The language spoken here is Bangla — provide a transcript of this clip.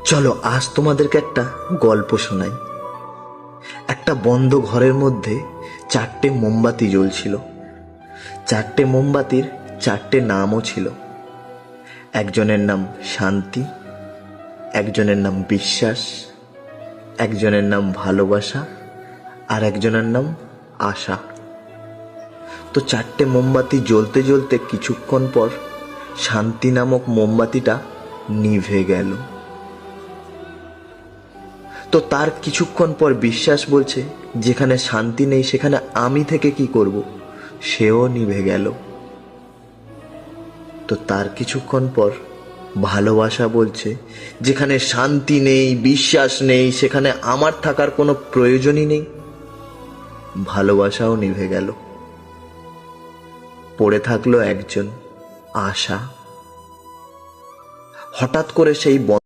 চলো আজ তোমাদেরকে একটা গল্প শোনাই। একটা বন্ধ ঘরের মধ্যে 4টে মোমবাতি জ্বলছিল। 4টে মোমবাতির 4টে নামও ছিল। একজনের নাম শান্তি, একজনের নাম বিশ্বাস, একজনের নাম ভালোবাসা, আর একজনের নাম আশা। তো 4টে মোমবাতি জ্বলতে জ্বলতে কিছুক্ষণ পর শান্তি নামক মোমবাতিটা নিভে গেল। তো তার কিছুক্ষণ পর বিশ্বাস বলছে, যেখানে শান্তি নেই সেখানে আমি থেকে কি করব, সেও নিভে গেল। তো তার কিছুক্ষণ পর ভালোবাসা বলছে, যেখানে শান্তি নেই, বিশ্বাস নেই, সেখানে আমার থাকার কোনো প্রয়োজনই নেই। ভালোবাসাও নিভে গেল। পড়ে থাকলো একজন, আশা। হঠাৎ করে সেই